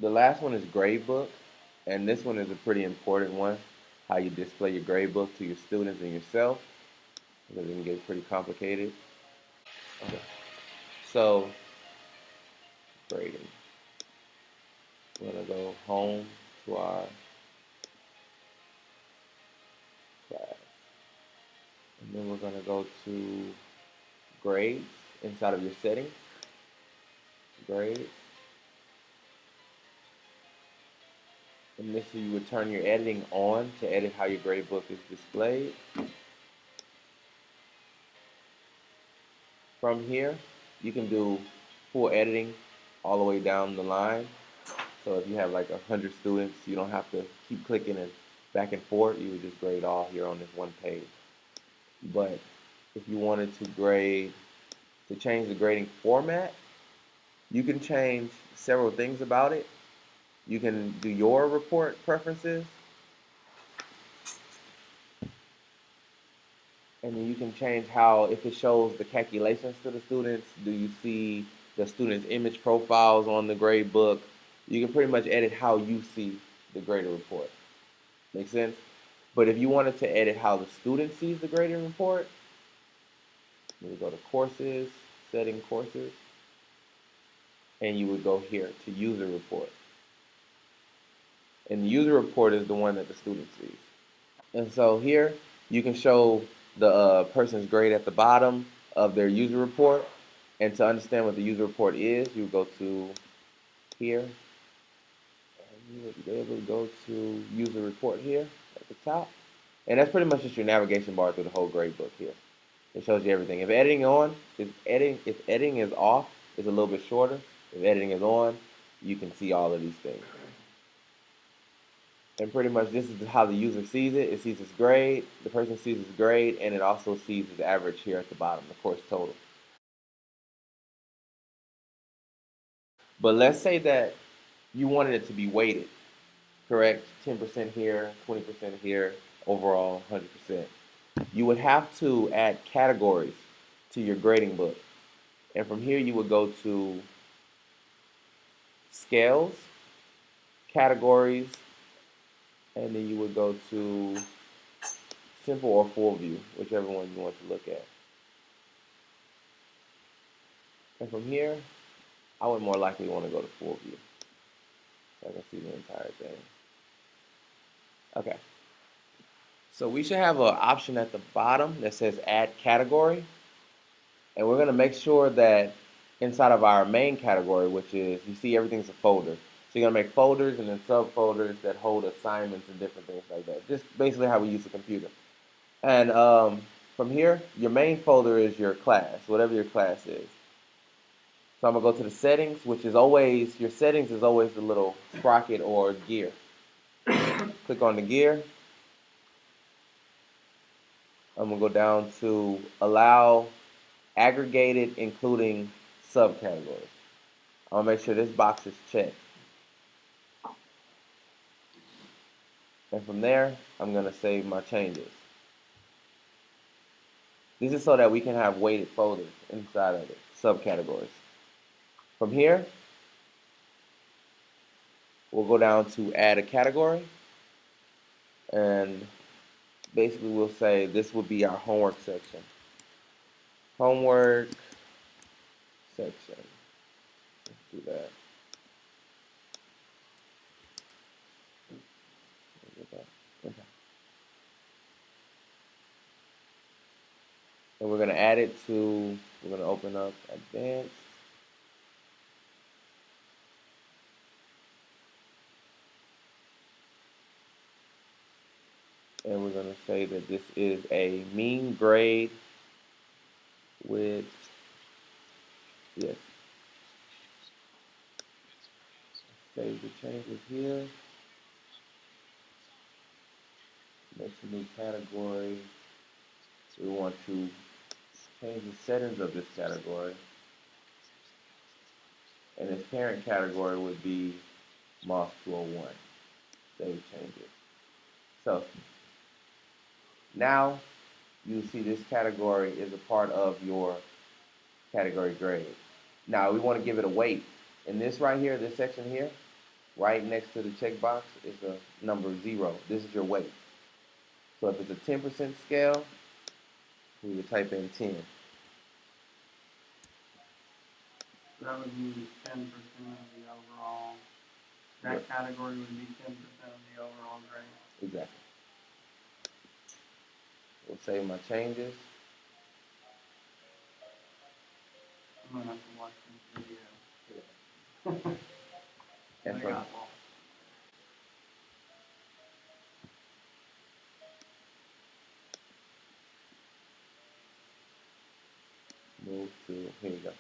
The last one is grade book, and this one is a pretty important one. How you display your grade book to your students and yourself, because it can get pretty complicated. Okay. So grading. We're gonna go home to our class, and then we're gonna go to grades inside of your settings. Grades. And this you would turn your editing on to edit how your grade book is displayed. From here, you can do full editing all the way down the line. So if you have like 100 students, you don't have to keep clicking and back and forth. You would just grade all here on this one page. But if you wanted to change the grading format, you can change several things about it. You can do your report preferences, and then you can change how, if it shows the calculations to the students, do you see the students' image profiles on the grade book? You can pretty much edit how you see the graded report. Make sense? But if you wanted to edit how the student sees the graded report, you would go to courses, setting courses, and you would go here to user report. And the user report is the one that the student sees. And so here you can show the person's grade at the bottom of their user report. And to understand what the user report is, you go to here, and you would be able to go to user report here at the top. And that's pretty much just your navigation bar through the whole grade book here. It shows you everything. If editing is off, it's a little bit shorter. If editing is on, you can see all of these things. And pretty much this is how the user sees it. It sees its grade, the person sees its grade, and it also sees its average here at the bottom, the course total. But let's say that you wanted it to be weighted, correct? 10% here, 20% here, overall 100%. You would have to add categories to your grading book. And from here you would go to scales, categories, and then you would go to simple or full view, whichever one you want to look at. And from here, I would more likely want to go to full view, so I can see the entire thing. Okay. So we should have an option at the bottom that says add category. And we're going to make sure that inside of our main category, which is, you see everything's a folder. So you're going to make folders and then subfolders that hold assignments and different things like that. Just basically how we use the computer. And from here, your main folder is your class, whatever your class is. So I'm going to go to the settings, which is always, your settings is always the little sprocket or gear. Click on the gear. I'm going to go down to allow aggregated, including subcategories. I'll make sure this box is checked. And from there, I'm going to save my changes. This is so that we can have weighted folders inside of it, subcategories. From here, we'll go down to add a category. And basically we'll say this will be our homework section. Homework section. Let's do that. Okay. And we're going to add it to, we're going to open up advanced. And we're going to say that this is a mean grade with, yes. Save the changes here. Make a new category. We want to change the settings of this category. And its parent category would be MOS 201. Save changes. So now you see this category is a part of your category grade. Now we want to give it a weight. In this right here, this section here, right next to the checkbox is the number 0. This is your weight. So if it's a 10% scale, we would type in 10. That would be 10% of the overall. That category would be 10% of the overall grade. Exactly. We'll save my changes. I'm gonna have to watch this video. And I from, got lost. move to, here you go.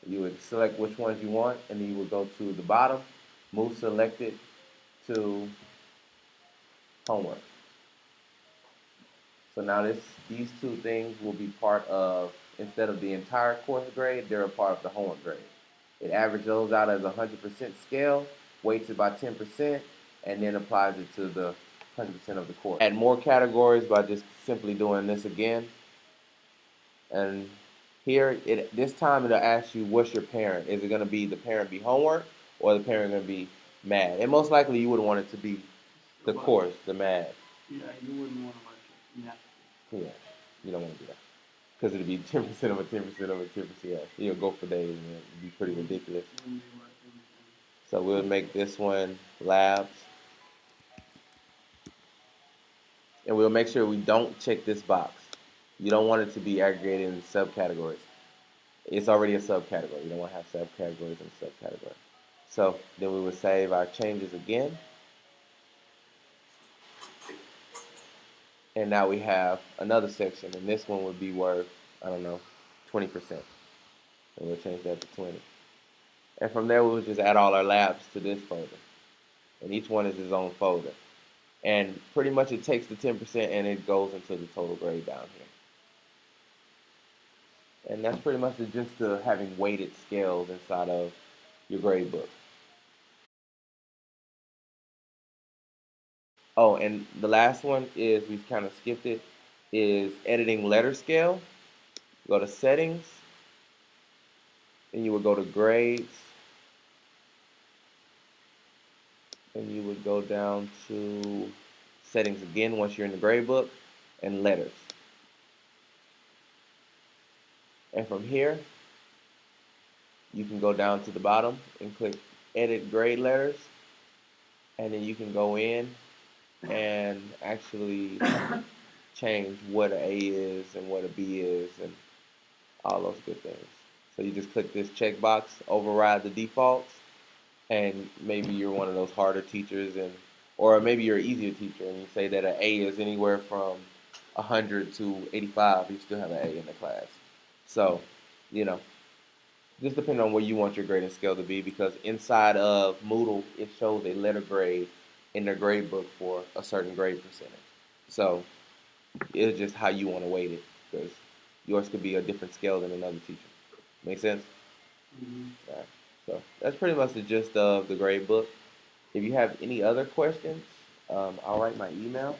You would select which ones you want, and then you would go to the bottom, move selected to homework. So now these two things will be part of, instead of the entire course grade, they're a part of the homework grade. It averages those out as a 100% scale, weights it by 10%, and then applies it to the 100% of the course. Add more categories by just simply doing this again. And here, this time it'll ask you, what's your parent? Is it going to be the parent be homework, or the parent going to be math? And most likely you would want it to be the course, the math. Yeah, you wouldn't want to watch it. Yeah. Yeah, you don't want to do that. Because it'd be 10% of a 10% of a 10%. Yeah, you'll go for days and it'd be pretty ridiculous. So we'll make this one labs. And we'll make sure we don't check this box. You don't want it to be aggregated in subcategories. It's already a subcategory. You don't want to have subcategories and subcategories. So then we would save our changes again. And now we have another section, and this one would be worth, I don't know, 20%. And we'll change that to 20. And from there, we'll just add all our labs to this folder. And each one is its own folder. And pretty much it takes the 10% and it goes into the total grade down here. And that's pretty much the gist of having weighted scales inside of your grade book. Oh, and the last one is, we've kind of skipped it, is editing letter scale. Go to settings, and you would go to grades, and you would go down to settings again once you're in the grade book, and letters. And from here, you can go down to the bottom and click edit grade letters, and then you can go in and actually change what an A is and what a B is and all those good things. So you just click this checkbox, override the defaults, and maybe you're one of those harder teachers, or maybe you're an easier teacher and you say that an A is anywhere from 100 to 85, you still have an A in the class. So, just depending on where you want your grading scale to be, because inside of Moodle, it shows a letter grade in their grade book for a certain grade percentage. So it's just how you want to weight it, because yours could be a different scale than another teacher. Make sense? Mm-hmm. All right. So that's pretty much the gist of the grade book. If you have any other questions, I'll write my email